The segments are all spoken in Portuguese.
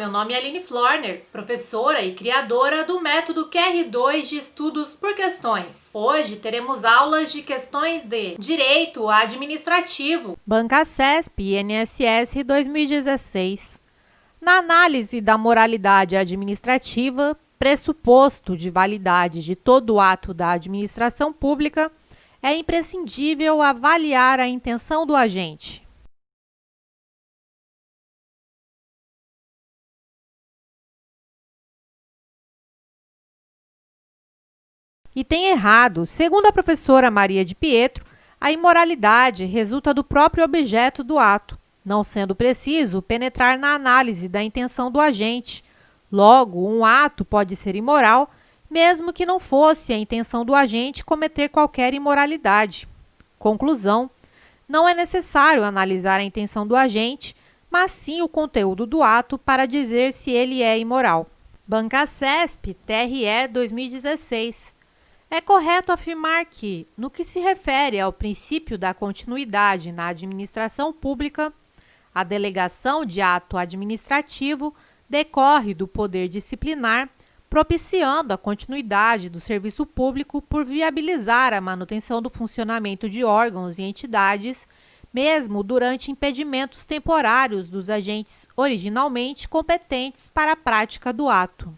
meu nome é Aline Florner, professora e criadora do método QR2 de estudos por questões. Hoje teremos aulas de questões de Direito Administrativo, Banca CESP e INSS 2016. Na análise da moralidade administrativa, pressuposto de validade de todo ato da administração pública, é imprescindível avaliar a intenção do agente. E tem errado. Segundo a professora Maria de Pietro, a imoralidade resulta do próprio objeto do ato, não sendo preciso penetrar na análise da intenção do agente. Logo, um ato pode ser imoral, mesmo que não fosse a intenção do agente cometer qualquer imoralidade. Conclusão: não é necessário analisar a intenção do agente, mas sim o conteúdo do ato para dizer se ele é imoral. Banca CESP, TRE 2016. É correto afirmar que, no que se refere ao princípio da continuidade na administração pública, a delegação de ato administrativo decorre do poder disciplinar, propiciando a continuidade do serviço público por viabilizar a manutenção do funcionamento de órgãos e entidades, mesmo durante impedimentos temporários dos agentes originalmente competentes para a prática do ato.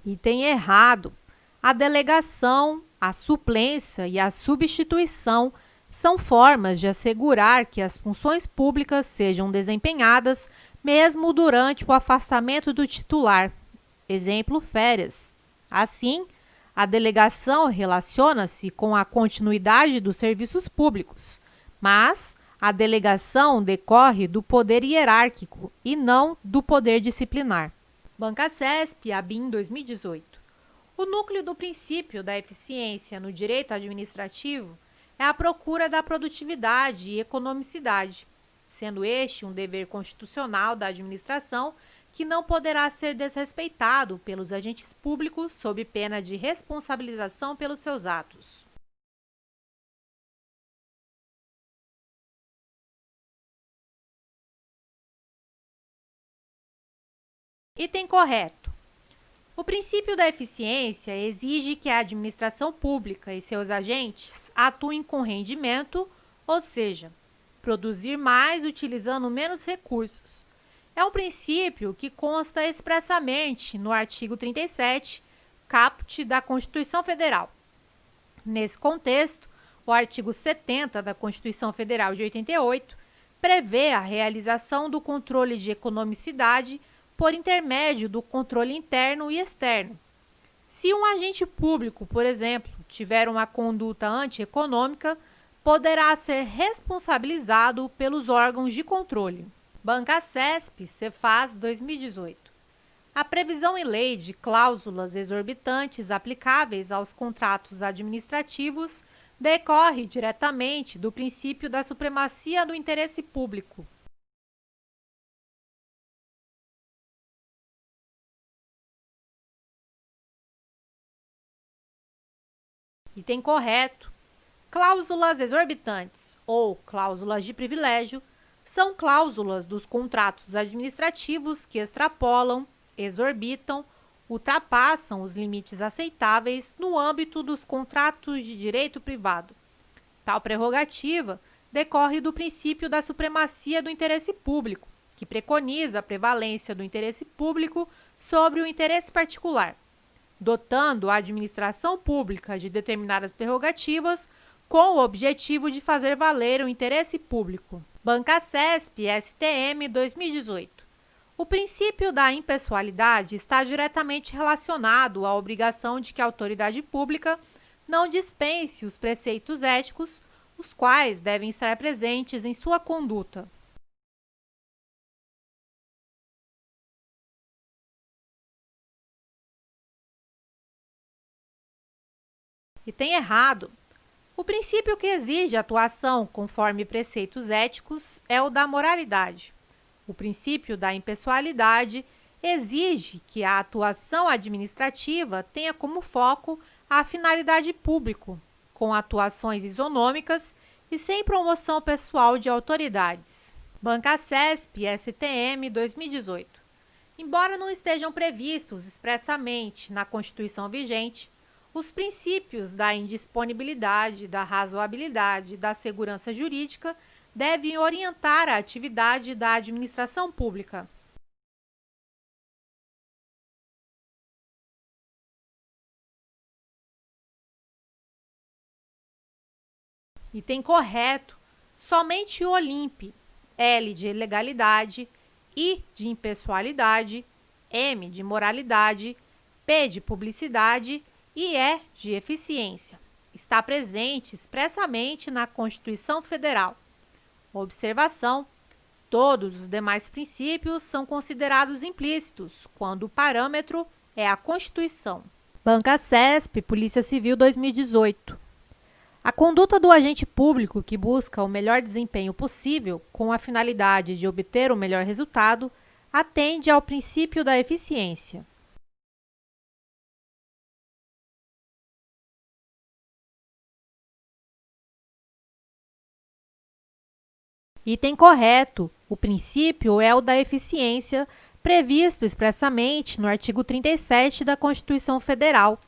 Item errado. A delegação, a suplência e a substituição são formas de assegurar que as funções públicas sejam desempenhadas mesmo durante o afastamento do titular. Exemplo, férias. Assim, a delegação relaciona-se com a continuidade dos serviços públicos, mas a delegação decorre do poder hierárquico e não do poder disciplinar. Banca CESP, ABIN 2018. O núcleo do princípio da eficiência no direito administrativo é a procura da produtividade e economicidade, sendo este um dever constitucional da administração que não poderá ser desrespeitado pelos agentes públicos sob pena de responsabilização pelos seus atos. Item correto. O princípio da eficiência exige que a administração pública e seus agentes atuem com rendimento, ou seja, produzir mais utilizando menos recursos. É um princípio que consta expressamente no artigo 37, caput da Constituição Federal. Nesse contexto, o artigo 70 da Constituição Federal de 88 prevê a realização do controle de economicidade por intermédio do controle interno e externo. Se um agente público, por exemplo, tiver uma conduta antieconômica, poderá ser responsabilizado pelos órgãos de controle. Banca CESP, Cefaz 2018. A previsão em lei de cláusulas exorbitantes aplicáveis aos contratos administrativos decorre diretamente do princípio da supremacia do interesse público. Item correto. Cláusulas exorbitantes ou cláusulas de privilégio são cláusulas dos contratos administrativos que extrapolam, exorbitam, ultrapassam os limites aceitáveis no âmbito dos contratos de direito privado. Tal prerrogativa decorre do princípio da supremacia do interesse público, que preconiza a prevalência do interesse público sobre o interesse particular, dotando a administração pública de determinadas prerrogativas com o objetivo de fazer valer o interesse público. Banca CESP, STM 2018. O princípio da impessoalidade está diretamente relacionado à obrigação de que a autoridade pública não dispense os preceitos éticos, os quais devem estar presentes em sua conduta. Item errado. O princípio que exige atuação conforme preceitos éticos é o da moralidade. O princípio da impessoalidade exige que a atuação administrativa tenha como foco a finalidade pública, com atuações isonômicas e sem promoção pessoal de autoridades. Bancasesp STM 2018. Embora não estejam previstos expressamente na Constituição vigente, os princípios da indisponibilidade, da razoabilidade e da segurança jurídica devem orientar a atividade da administração pública. Item correto: somente o OLIMP, L de legalidade, I de impessoalidade, M de moralidade, P de publicidade e E de eficiência está presente expressamente na Constituição Federal. Observação: todos os demais princípios são considerados implícitos quando o parâmetro é a Constituição. Bancasesp Polícia Civil 2018. A conduta do agente público que busca o melhor desempenho possível com a finalidade de obter o melhor resultado atende ao princípio da eficiência. Item correto: o princípio é o da eficiência, previsto expressamente no artigo 37 da Constituição Federal.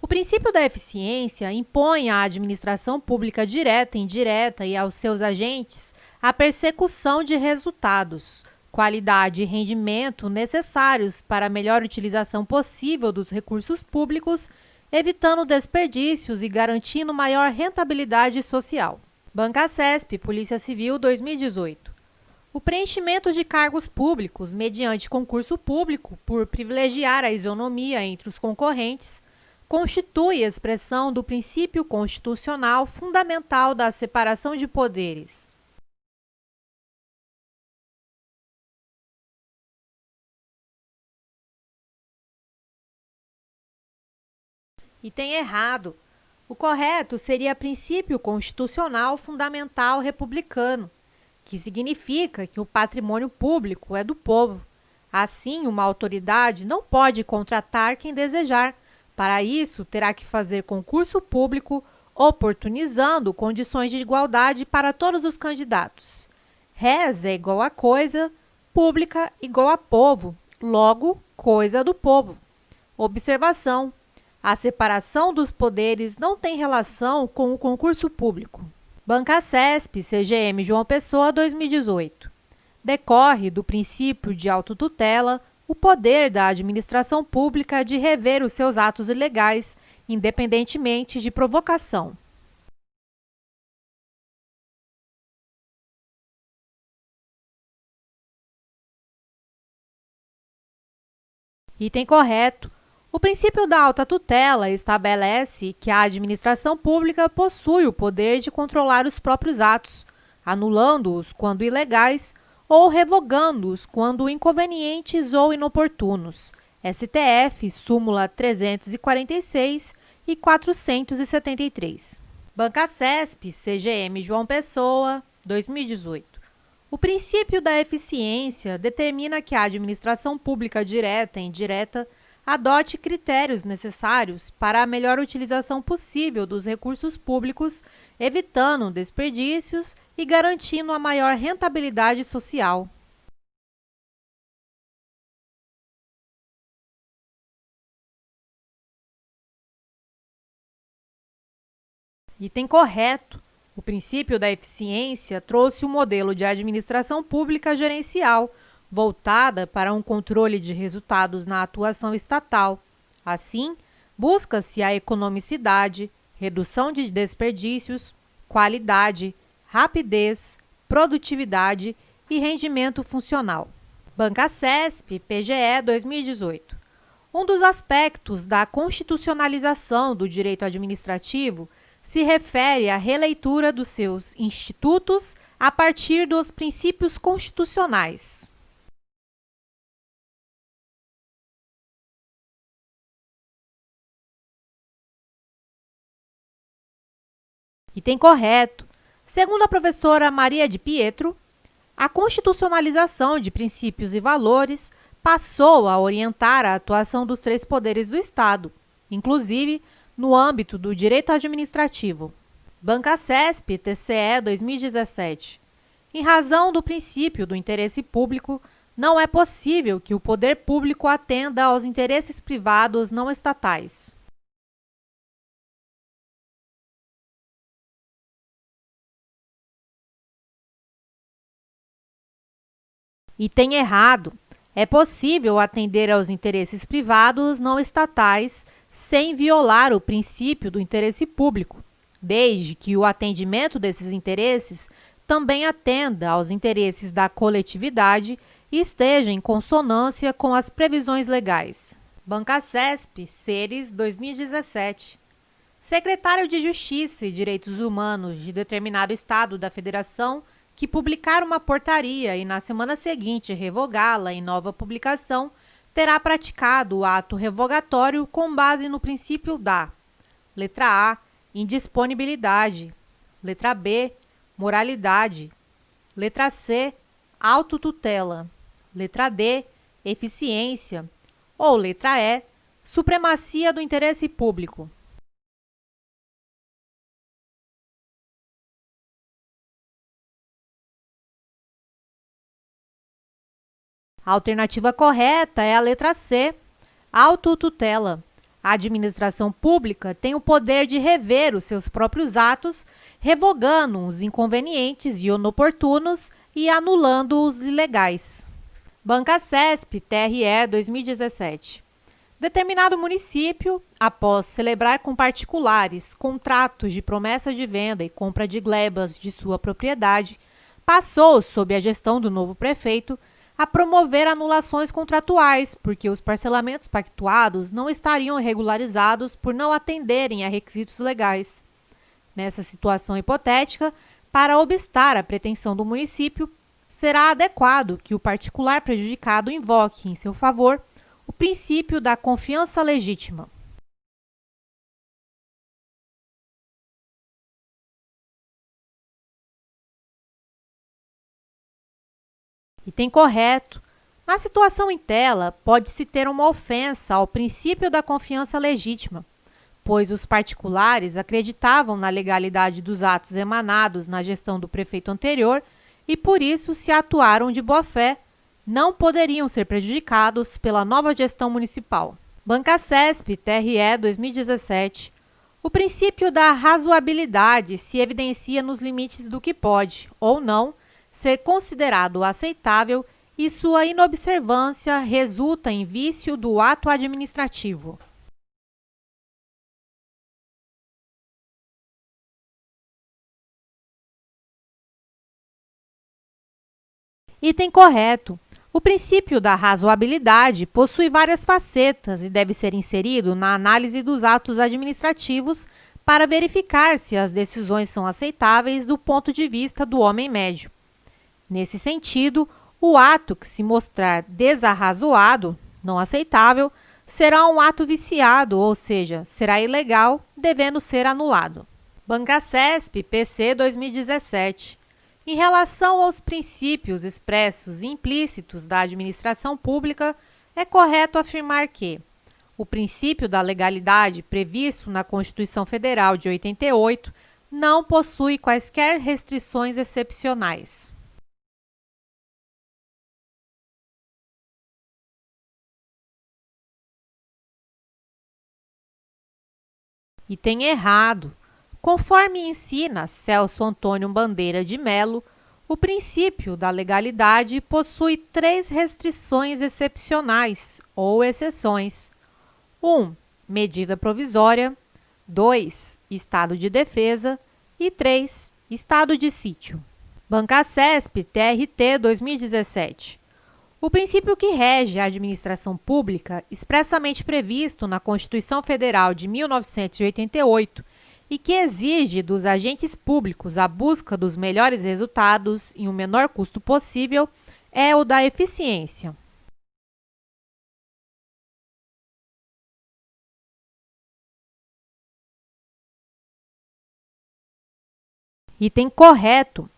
O princípio da eficiência impõe à administração pública direta e indireta e aos seus agentes a persecução de resultados, qualidade e rendimento necessários para a melhor utilização possível dos recursos públicos, evitando desperdícios e garantindo maior rentabilidade social. Bancasesp Polícia Civil 2018. O preenchimento de cargos públicos mediante concurso público, por privilegiar a isonomia entre os concorrentes, constitui expressão do princípio constitucional fundamental da separação de poderes. Item errado. O correto seria princípio constitucional fundamental republicano, que significa que o patrimônio público é do povo. Assim, uma autoridade não pode contratar quem desejar. Para isso, terá que fazer concurso público, oportunizando condições de igualdade para todos os candidatos. Res é igual a coisa, pública igual a povo, logo, coisa do povo. Observação: a separação dos poderes não tem relação com o concurso público. Bancasesp CGM João Pessoa 2018. Decorre do princípio de autotutela o poder da administração pública de rever os seus atos ilegais, independentemente de provocação. Item correto. O princípio da alta tutela estabelece que a administração pública possui o poder de controlar os próprios atos, anulando-os quando ilegais ou revogando-os quando inconvenientes ou inoportunos. STF, súmula 346 e 473. Bancasesp, CGM João Pessoa, 2018. O princípio da eficiência determina que a administração pública direta e indireta adote critérios necessários para a melhor utilização possível dos recursos públicos, evitando desperdícios e garantindo a maior rentabilidade social. Item correto. O princípio da eficiência trouxe o modelo de administração pública gerencial, voltada para um controle de resultados na atuação estatal. Assim, busca-se a economicidade, redução de desperdícios, qualidade, rapidez, produtividade e rendimento funcional. Bancasesp PGE 2018. Um dos aspectos da constitucionalização do direito administrativo se refere à releitura dos seus institutos a partir dos princípios constitucionais. Item correto. Segundo a professora Maria de Pietro, a constitucionalização de princípios e valores passou a orientar a atuação dos três poderes do Estado, inclusive no âmbito do direito administrativo. Bancasesp, TCE 2017. Em razão do princípio do interesse público, não é possível que o poder público atenda aos interesses privados não estatais. Item errado. É possível atender aos interesses privados não estatais sem violar o princípio do interesse público, desde que o atendimento desses interesses também atenda aos interesses da coletividade e esteja em consonância com as previsões legais. Bancasesp, Seres 2017. Secretário de Justiça e Direitos Humanos de determinado Estado da Federação que publicar uma portaria e na semana seguinte revogá-la em nova publicação, terá praticado o ato revogatório com base no princípio da letra A, indisponibilidade, letra B, moralidade, letra C, autotutela, letra D, eficiência ou letra E, supremacia do interesse público. A alternativa correta é a letra C, autotutela. A administração pública tem o poder de rever os seus próprios atos, revogando os inconvenientes e inoportunos e anulando os ilegais. Bancasesp, TRE 2017. Determinado município, após celebrar com particulares contratos de promessa de venda e compra de glebas de sua propriedade, passou, sob a gestão do novo prefeito, a promover anulações contratuais, porque os parcelamentos pactuados não estariam regularizados por não atenderem a requisitos legais. Nessa situação hipotética, para obstar a pretensão do município, será adequado que o particular prejudicado invoque em seu favor o princípio da confiança legítima. Item correto. Na situação em tela, pode-se ter uma ofensa ao princípio da confiança legítima, pois os particulares acreditavam na legalidade dos atos emanados na gestão do prefeito anterior e, por isso, se atuaram de boa-fé, não poderiam ser prejudicados pela nova gestão municipal. Bancasesp, TRE 2017. O princípio da razoabilidade se evidencia nos limites do que pode, ou não, ser considerado aceitável e sua inobservância resulta em vício do ato administrativo. Item correto. O princípio da razoabilidade possui várias facetas e deve ser inserido na análise dos atos administrativos para verificar se as decisões são aceitáveis do ponto de vista do homem médio. Nesse sentido, o ato que se mostrar desarrazoado, não aceitável, será um ato viciado, ou seja, será ilegal, devendo ser anulado. Bancasesp, PC 2017. Em relação aos princípios expressos e implícitos da administração pública, é correto afirmar que o princípio da legalidade previsto na Constituição Federal de 88 não possui quaisquer restrições excepcionais. Item errado. Conforme ensina Celso Antônio Bandeira de Mello, o princípio da legalidade possui 3 restrições excepcionais ou exceções. 1. Medida provisória. 2. Estado de defesa. E 3. Estado de sítio. Bancasesp, TRT 2017. O princípio que rege a administração pública, expressamente previsto na Constituição Federal de 1988 e que exige dos agentes públicos a busca dos melhores resultados em o menor custo possível, é o da eficiência. Item correto.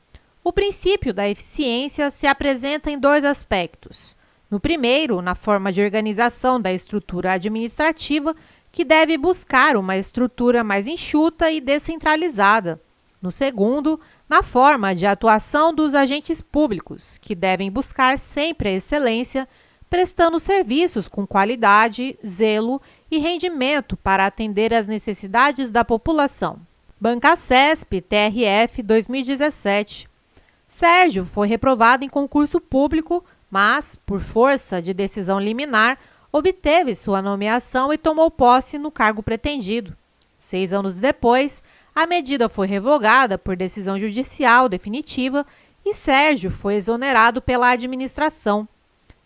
O princípio da eficiência se apresenta em 2 aspectos. No primeiro, na forma de organização da estrutura administrativa, que deve buscar uma estrutura mais enxuta e descentralizada. No segundo, na forma de atuação dos agentes públicos, que devem buscar sempre a excelência, prestando serviços com qualidade, zelo e rendimento para atender às necessidades da população. Bancacesp TRF 2017. Sérgio foi reprovado em concurso público, mas, por força de decisão liminar, obteve sua nomeação e tomou posse no cargo pretendido. 6 anos depois, a medida foi revogada por decisão judicial definitiva e Sérgio foi exonerado pela administração.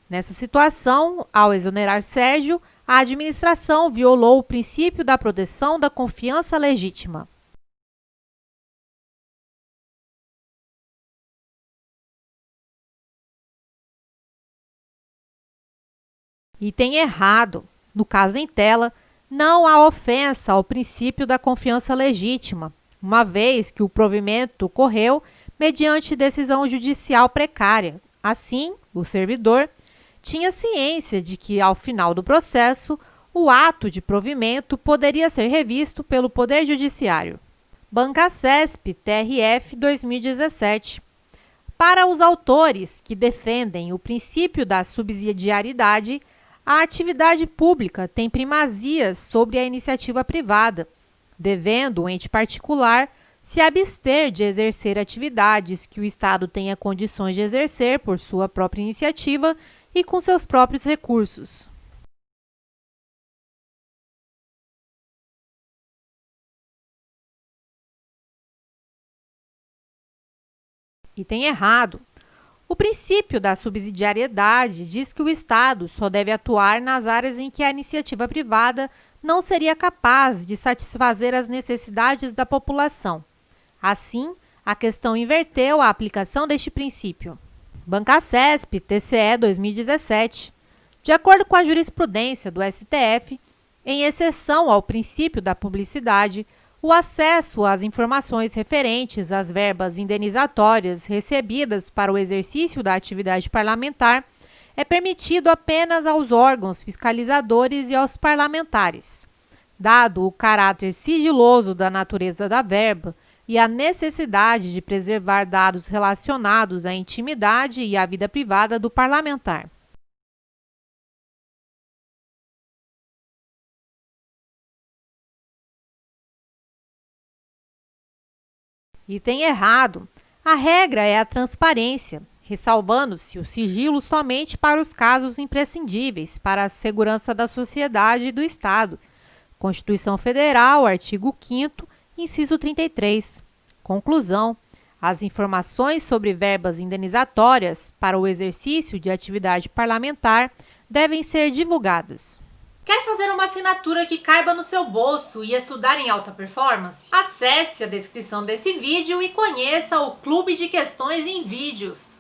Nessa situação, ao exonerar Sérgio, a administração violou o princípio da proteção da confiança legítima. Item errado. No caso em tela, não há ofensa ao princípio da confiança legítima, uma vez que o provimento ocorreu mediante decisão judicial precária. Assim, o servidor tinha ciência de que, ao final do processo, o ato de provimento poderia ser revisto pelo Poder Judiciário. Bancacesp TRF 2017. Para os autores que defendem o princípio da subsidiariedade, a atividade pública tem primazia sobre a iniciativa privada, devendo o ente particular se abster de exercer atividades que o Estado tenha condições de exercer por sua própria iniciativa e com seus próprios recursos. Item errado. O princípio da subsidiariedade diz que o Estado só deve atuar nas áreas em que a iniciativa privada não seria capaz de satisfazer as necessidades da população. Assim, a questão inverteu a aplicação deste princípio. Bancacesp TCE 2017. De acordo com a jurisprudência do STF, em exceção ao princípio da publicidade, o acesso às informações referentes às verbas indenizatórias recebidas para o exercício da atividade parlamentar é permitido apenas aos órgãos fiscalizadores e aos parlamentares. Dado o caráter sigiloso da natureza da verba e a necessidade de preservar dados relacionados à intimidade e à vida privada do parlamentar. Item errado. A regra é a transparência, ressalvando-se o sigilo somente para os casos imprescindíveis para a segurança da sociedade e do Estado. Constituição Federal, artigo 5º, inciso 33. Conclusão. As informações sobre verbas indenizatórias para o exercício de atividade parlamentar devem ser divulgadas. Quer fazer uma assinatura que caiba no seu bolso e estudar em alta performance? Acesse a descrição desse vídeo e conheça o Clube de Questões em Vídeos.